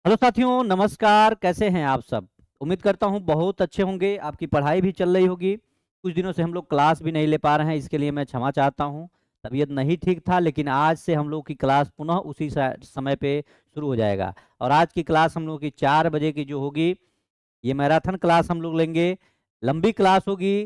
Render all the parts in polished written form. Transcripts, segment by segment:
Hello साथियों, नमस्कार। कैसे हैं आप सब? उम्मीद करता हूं बहुत अच्छे होंगे। आपकी पढ़ाई भी चल रही होगी। कुछ दिनों से हम लोग क्लास भी नहीं ले पा रहे हैं, इसके लिए मैं क्षमा चाहता हूं। तबीयत नहीं ठीक था, लेकिन आज से हम लोग की क्लास पुनः उसी समय पे शुरू हो जाएगा। और आज की क्लास हम लोग की 4 बजे की जो होगी, ये मैराथन क्लास हम लोग लेंगे। लंबी क्लास होगी।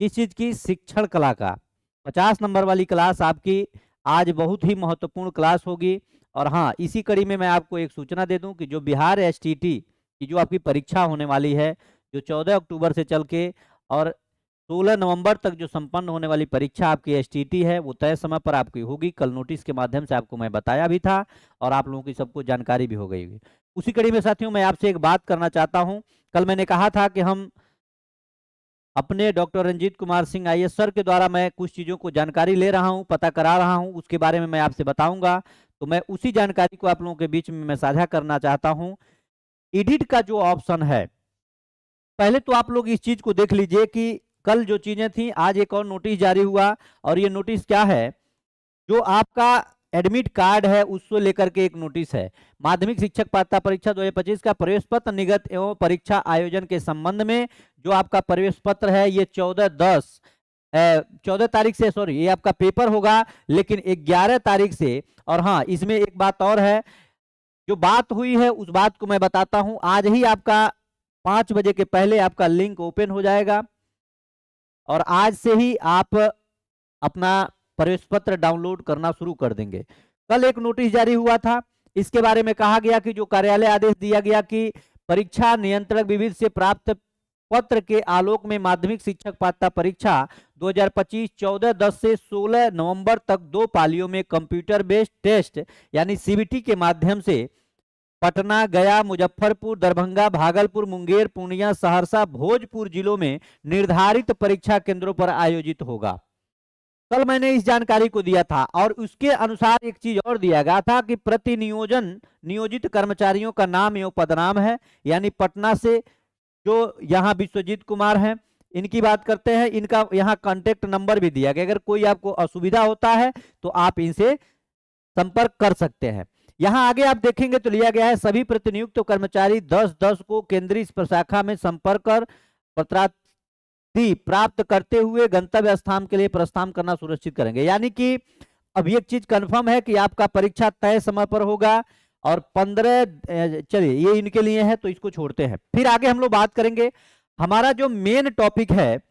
किस चीज़ की? शिक्षण कला का 50 नंबर वाली क्लास आपकी आज बहुत ही महत्वपूर्ण क्लास होगी। और हाँ, इसी कड़ी में मैं आपको एक सूचना दे दूं कि जो बिहार एसटीटी की जो आपकी परीक्षा होने वाली है, जो 14 अक्टूबर से चल के और 16 नवंबर तक जो संपन्न होने वाली परीक्षा आपकी एसटीटी है, वो तय समय पर आपकी होगी। कल नोटिस के माध्यम से आपको मैं बताया भी था और आप लोगों की सबको जानकारी भी हो गई होगी। उसी कड़ी में साथियों, मैं आपसे एक बात करना चाहता हूँ। कल मैंने कहा था कि हम अपने doctor Ranjit Kumar Singh IAS sir के द्वारा मैं कुछ चीज़ों को जानकारी ले रहा हूं, पता करा रहा हूं, उसके बारे में मैं आपसे बताऊंगा। तो मैं उसी जानकारी को आप लोगों के बीच में मैं साझा करना चाहता हूं। एडिट का जो ऑप्शन है, पहले तो आप लोग इस चीज को देख लीजिए कि कल जो चीजें थी, आज एक और नोटिस जारी हुआ। और ये नोटिस क्या है? जो आपका एडमिट कार्ड है उसको लेकर के एक नोटिस है। माध्यमिक शिक्षक पात्रता परीक्षा 2025 का प्रवेश पत्र निगत एवं परीक्षा आयोजन के संबंध में जो आपका प्रवेश पत्र है, ये 14 तारीख से, सॉरी, ये आपका पेपर होगा, लेकिन 11 तारीख से। और हाँ, इसमें एक बात और है। जो बात हुई है उस बात को मैं बताता हूं। आज ही आपका 5 बजे के पहले आपका लिंक ओपन हो जाएगा और आज से ही आप अपना प्रवेश पत्र डाउनलोड करना शुरू कर देंगे। कल एक नोटिस जारी हुआ था, इसके बारे में कहा गया कि जो कार्यालय आदेश दिया गया कि परीक्षा नियंत्रक विविध से प्राप्त पत्र के आलोक में माध्यमिक शिक्षक पात्रता परीक्षा 2025 14/10 से 16 नवंबर तक 2 पालियों में कंप्यूटर बेस्ड टेस्ट यानी सीबीटी के माध्यम से पटना, गया, मुजफ्फरपुर, दरभंगा, भागलपुर, मुंगेर, पूर्णिया, सहरसा, भोजपुर जिलों में निर्धारित परीक्षा केंद्रों पर आयोजित होगा। कल मैंने इस जानकारी को दिया था और उसके अनुसार एक चीज और दिया गया था कि प्रति नियोजन नियोजित कर्मचारियों का नाम एवं पदनाम है। यानी पटना से जो यहाँ विश्वजीत कुमार हैं, इनकी बात करते हैं। इनका यहाँ कांटेक्ट नंबर भी दिया गया, अगर कोई आपको असुविधा होता है तो आप इनसे संपर्क कर सकते हैं। यहाँ आगे आप देखेंगे तो लिया गया है सभी प्रतिनियुक्त कर्मचारी 10/10 को केंद्रीय प्रशाखा में संपर्क कर पत्रार्थी प्राप्त करते हुए गंतव्य स्थान के लिए प्रस्थान करना सुनिश्चित करेंगे। यानी कि अब एक चीज कंफर्म है कि आपका परीक्षा तय समय पर होगा। और 15, चलिए ये इनके लिए है तो इसको छोड़ते हैं, फिर आगे हम लोग बात करेंगे। हमारा जो मेन टॉपिक है,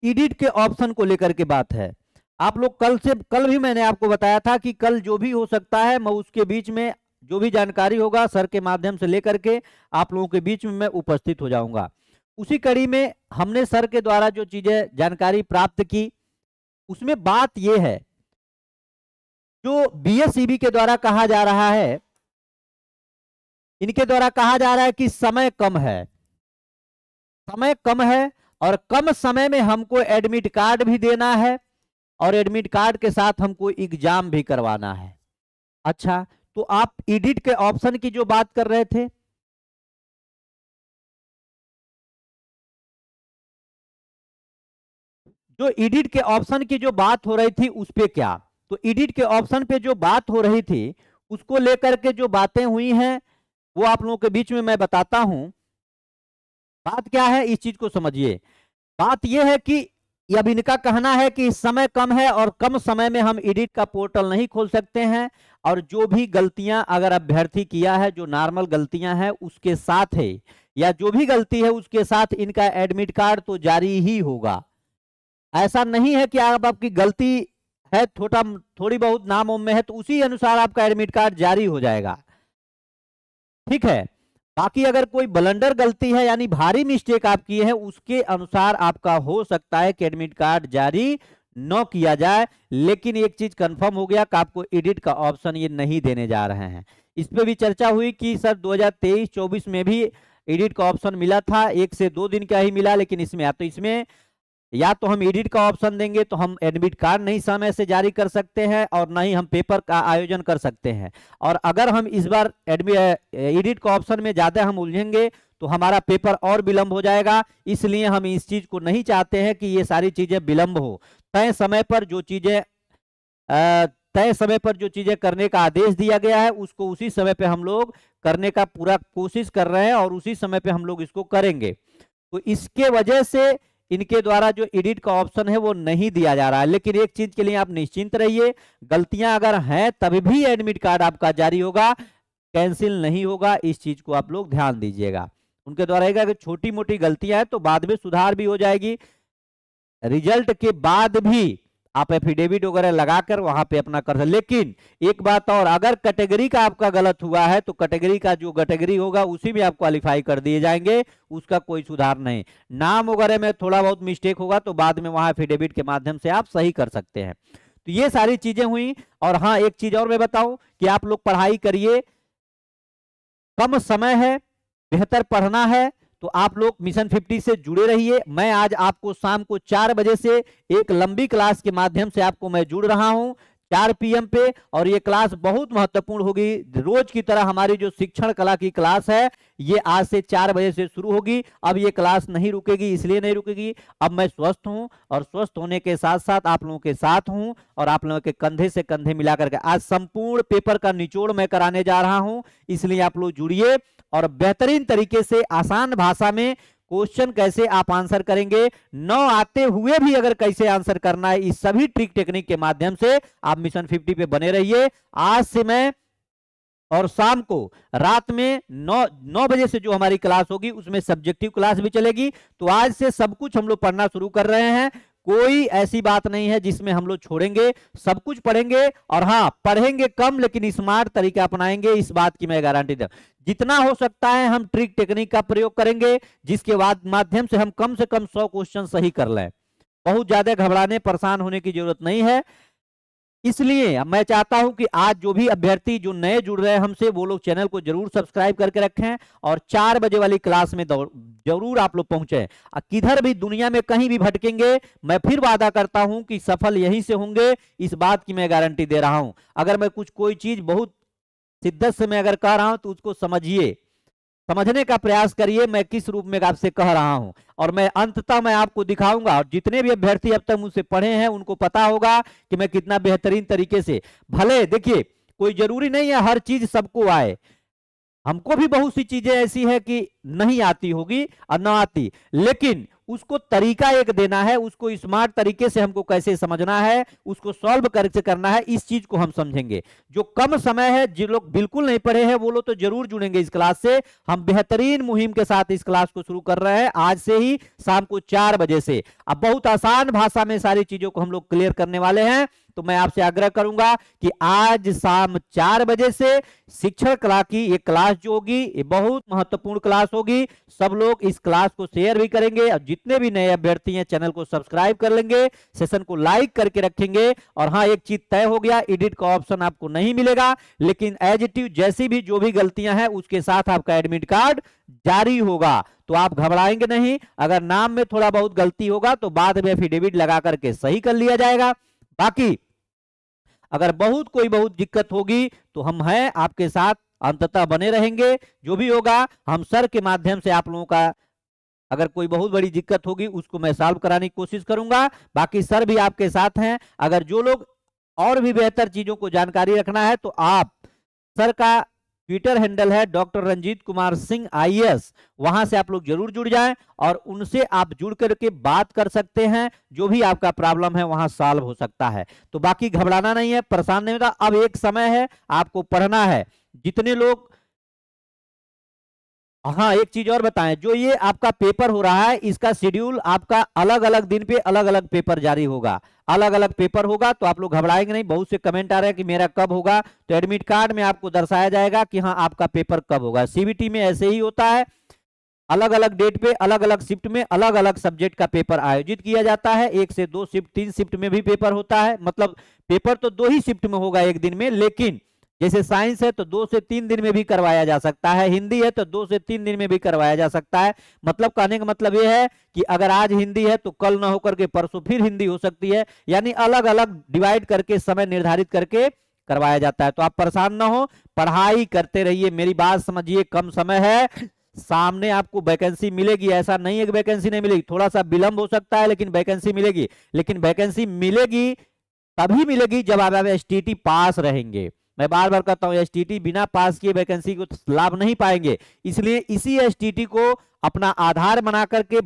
एडिट के ऑप्शन को लेकर के बात है। आप लोग कल भी मैंने आपको बताया था कि कल जो भी हो सकता है, मैं उसके बीच में जो भी जानकारी होगा सर के माध्यम से लेकर के आप लोगों के बीच में मैं उपस्थित हो जाऊंगा। उसी कड़ी में हमने सर के द्वारा जो चीजें जानकारी प्राप्त की, उसमें बात यह है, जो बीएसईबी के द्वारा कहा जा रहा है, इनके द्वारा कहा जा रहा है कि समय कम है, समय कम है और कम समय में हमको एडमिट कार्ड भी देना है और एडमिट कार्ड के साथ हमको एग्जाम भी करवाना है। अच्छा, तो आप एडिट के ऑप्शन की जो बात कर रहे थे, जो एडिट के ऑप्शन की जो बात हो रही थी उस पे क्या, तो एडिट के ऑप्शन पे जो बात हो रही थी उसको लेकर के जो बातें हुई हैं वो आप लोगों के बीच में मैं बताता हूं। बात क्या है, इस चीज को समझिए। बात यह है कि अब इनका कहना है कि समय कम है और कम समय में हम एडिट का पोर्टल नहीं खोल सकते हैं। और जो भी गलतियां अगर अभ्यर्थी किया है, जो नॉर्मल गलतियां हैं उसके साथ है, या जो भी गलती है उसके साथ इनका एडमिट कार्ड तो जारी ही होगा। ऐसा नहीं है कि आप आपकी गलती है, थोड़ी बहुत नाम उम में है तो उसी अनुसार आपका एडमिट कार्ड जारी हो जाएगा। ठीक है। बाकी अगर कोई ब्लंडर गलती है यानी भारी मिस्टेक आप किए हैं, उसके अनुसार आपका हो सकता है कि एडमिट कार्ड जारी न किया जाए। लेकिन एक चीज कंफर्म हो गया कि आपको एडिट का ऑप्शन ये नहीं देने जा रहे हैं। इस पे भी चर्चा हुई कि सर 2023-24 में भी एडिट का ऑप्शन मिला था, 1 से 2 दिन का ही मिला, लेकिन इसमें या तो हम एडिट का ऑप्शन देंगे तो हम एडमिट कार्ड नहीं समय से जारी कर सकते हैं और ना ही हम पेपर का आयोजन कर सकते हैं। और अगर हम इस बार एडिट का ऑप्शन में ज्यादा हम उलझेंगे तो हमारा पेपर और विलंब हो जाएगा। इसलिए हम इस चीज को नहीं चाहते हैं कि ये सारी चीजें विलंब हो। तय समय पर जो चीजें तय समय पर जो चीजें करने का आदेश दिया गया है उसको उसी समय पे हम लोग करने का पूरा कोशिश कर रहे हैं और उसी समय पे हम लोग इसको करेंगे। तो इसके वजह से इनके द्वारा जो एडिट का ऑप्शन है वो नहीं दिया जा रहा है। लेकिन एक चीज के लिए आप निश्चिंत रहिए, गलतियां अगर हैं तभी भी एडमिट कार्ड आपका जारी होगा, कैंसिल नहीं होगा। इस चीज को आप लोग ध्यान दीजिएगा। उनके द्वारा अगर छोटी मोटी गलतियां हैं तो बाद में सुधार भी हो जाएगी। रिजल्ट के बाद भी आप एफिडेविट वगैरह लगाकर वहां पे अपना कर सकते। लेकिन एक बात और, अगर कैटेगरी का आपका गलत हुआ है तो कैटेगरी का जो कैटेगरी होगा उसी में आप क्वालिफाई कर दिए जाएंगे, उसका कोई सुधार नहीं। नाम वगैरह में थोड़ा बहुत मिस्टेक होगा तो बाद में वहां एफिडेविट के माध्यम से आप सही कर सकते हैं। तो ये सारी चीजें हुई। और हाँ, एक चीज और मैं बताऊं कि आप लोग पढ़ाई करिए, कम समय है, बेहतर पढ़ना है तो आप लोग मिशन 50 से जुड़े रहिए। मैं आज आपको शाम को 4 बजे से एक लंबी क्लास के माध्यम से आपको मैं जुड़ रहा हूं 4 PM पे, और ये क्लास बहुत महत्वपूर्ण होगी। रोज की तरह हमारी जो शिक्षण कला की क्लास है ये आज से 4 बजे से शुरू होगी। अब ये क्लास नहीं रुकेगी, इसलिए नहीं रुकेगी, अब मैं स्वस्थ हूं और स्वस्थ होने के साथ साथ आप लोगों के साथ हूं और आप लोगों के कंधे से कंधे मिलाकर के आज संपूर्ण पेपर का निचोड़ मैं कराने जा रहा हूं। इसलिए आप लोग जुड़िए और बेहतरीन तरीके से आसान भाषा में क्वेश्चन कैसे आप आंसर करेंगे, न आते हुए भी अगर कैसे आंसर करना है, इस सभी ट्रिक टेक्निक के माध्यम से आप मिशन 50 पे बने रहिए। आज से मैं और शाम को रात में 9 बजे से जो हमारी क्लास होगी उसमें सब्जेक्टिव क्लास भी चलेगी। तो आज से सब कुछ हम लोग पढ़ना शुरू कर रहे हैं, कोई ऐसी बात नहीं है जिसमें हम लोग छोड़ेंगे, सब कुछ पढ़ेंगे। और हाँ, पढ़ेंगे कम लेकिन स्मार्ट तरीका अपनाएंगे, इस बात की मैं गारंटी दूं। जितना हो सकता है हम ट्रिक टेक्निक का प्रयोग करेंगे जिसके बाद माध्यम से हम कम से कम 100 क्वेश्चन सही कर लें। बहुत ज्यादा घबराने परेशान होने की जरूरत नहीं है। इसलिए मैं चाहता हूं कि आज जो भी अभ्यर्थी जो नए जुड़ रहे हैं हमसे, वो लोग चैनल को जरूर सब्सक्राइब करके रखें और 4 बजे वाली क्लास में जरूर आप लोग पहुंचे। किधर भी दुनिया में कहीं भी भटकेंगे, मैं फिर वादा करता हूं कि सफल यहीं से होंगे, इस बात की मैं गारंटी दे रहा हूं। अगर मैं कोई चीज बहुत शिद्दत से मैं अगर कह रहा हूं तो उसको समझिए, समझने का प्रयास करिए मैं किस रूप में आपसे कह रहा हूं, और मैं अंततः मैं आपको दिखाऊंगा। और जितने भी अभ्यर्थी अब तक मुझसे पढ़े हैं उनको पता होगा कि मैं कितना बेहतरीन तरीके से, भले देखिए कोई जरूरी नहीं है हर चीज सबको आए, हमको भी बहुत सी चीजें ऐसी है कि नहीं आती होगी और ना आती, लेकिन उसको तरीका एक देना है, उसको स्मार्ट तरीके से हमको कैसे समझना है, उसको सॉल्व करके करना है, इस चीज को हम समझेंगे। जो कम समय है, जो लोग बिल्कुल नहीं पढ़े हैं वो लोग तो जरूर जुड़ेंगे इस क्लास से। हम बेहतरीन मुहिम के साथ इस क्लास को शुरू कर रहे हैं आज से ही शाम को 4 बजे से। अब बहुत आसान भाषा में सारी चीजों को हम लोग क्लियर करने वाले हैं। तो मैं आपसे आग्रह करूंगा कि आज शाम 4 बजे से शिक्षण कला की ये क्लास जो होगी ये बहुत महत्वपूर्ण क्लास होगी। सब लोग इस क्लास को शेयर भी करेंगे और जितने भी नए अभ्यर्थी हैं चैनल को सब्सक्राइब कर लेंगे, सेशन को लाइक करके रखेंगे। और हाँ, एक चीज तय हो गया, एडिट का ऑप्शन आपको नहीं मिलेगा, लेकिन एज इट इज जैसी भी जो भी गलतियां हैं उसके साथ आपका एडमिट कार्ड जारी होगा। तो आप घबराएंगे नहीं। अगर नाम में थोड़ा बहुत गलती होगा तो बाद में एफिडेविट लगा करके सही कर लिया जाएगा। बाकी अगर कोई बहुत दिक्कत होगी तो हम हैं आपके साथ, अंततः बने रहेंगे। जो भी होगा हम सर के माध्यम से आप लोगों का, अगर कोई बहुत बड़ी दिक्कत होगी उसको मैं सॉल्व कराने की कोशिश करूंगा। बाकी सर भी आपके साथ हैं। अगर जो लोग और भी बेहतर चीजों को जानकारी रखना है तो आप सर का ट्विटर हैंडल है डॉक्टर रंजीत कुमार सिंह IAS, वहां से आप लोग जरूर जुड़ जाएं और उनसे आप जुड़ करके बात कर सकते हैं। जो भी आपका प्रॉब्लम है वहां सॉल्व हो सकता है। तो बाकी घबराना नहीं है, परेशान नहीं होता। अब एक समय है, आपको पढ़ना है। जितने लोग, हाँ एक चीज और बताएं, जो ये आपका पेपर हो रहा है इसका शेड्यूल आपका अलग अलग दिन पे अलग अलग पेपर जारी होगा, अलग अलग पेपर होगा। तो आप लोग घबराएंगे नहीं। बहुत से कमेंट आ रहे हैं कि मेरा कब होगा, तो एडमिट कार्ड में आपको दर्शाया जाएगा कि हाँ आपका पेपर कब होगा। CBT में ऐसे ही होता है, अलग अलग डेट पे अलग अलग शिफ्ट में अलग अलग सब्जेक्ट का पेपर आयोजित किया जाता है। 1 से 2 शिफ्ट 3 शिफ्ट में भी पेपर होता है। मतलब पेपर तो 2 ही शिफ्ट में होगा एक दिन में, लेकिन जैसे साइंस है तो 2 से 3 दिन में भी करवाया जा सकता है, हिंदी है तो 2 से 3 दिन में भी करवाया जा सकता है। मतलब कहने का मतलब यह है कि अगर आज हिंदी है तो कल ना होकर के परसों फिर हिंदी हो सकती है। यानी अलग अलग डिवाइड करके समय निर्धारित करके करवाया जाता है। तो आप परेशान ना हो, पढ़ाई करते रहिए। मेरी बात समझिए, कम समय है, सामने आपको वैकेंसी मिलेगी। ऐसा नहीं है कि वैकेंसी नहीं मिलेगी, थोड़ा सा विलंब हो सकता है लेकिन वैकेंसी मिलेगी। लेकिन वैकेंसी मिलेगी तभी मिलेगी जब आप एसटीटी पास रहेंगे। मैं बार बार कहता हूं एसटीटी बिना पास किए वैकेंसी को लाभ नहीं पाएंगे, इसलिए इसी एसटीटी को अपना आधार बना करके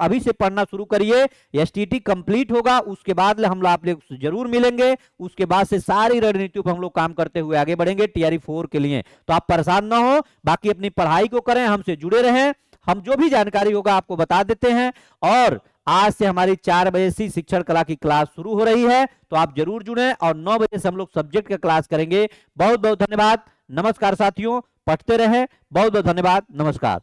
अभी से पढ़ना शुरू करिए। एसटीटी कंप्लीट होगा उसके बाद हम आप लोग जरूर मिलेंगे, उसके बाद से सारी रणनीतियों पर हम लोग काम करते हुए आगे बढ़ेंगे टीआरई 4 के लिए। तो आप परेशान ना हो, बाकी अपनी पढ़ाई को करें, हमसे जुड़े रहें, हम जो भी जानकारी होगा आपको बता देते हैं। और आज से हमारी 4 बजे से शिक्षण कला की क्लास शुरू हो रही है, तो आप जरूर जुड़ें और 9 बजे से हम लोग सब्जेक्ट का क्लास करेंगे। बहुत बहुत धन्यवाद, नमस्कार साथियों, पढ़ते रहें, बहुत बहुत धन्यवाद, नमस्कार।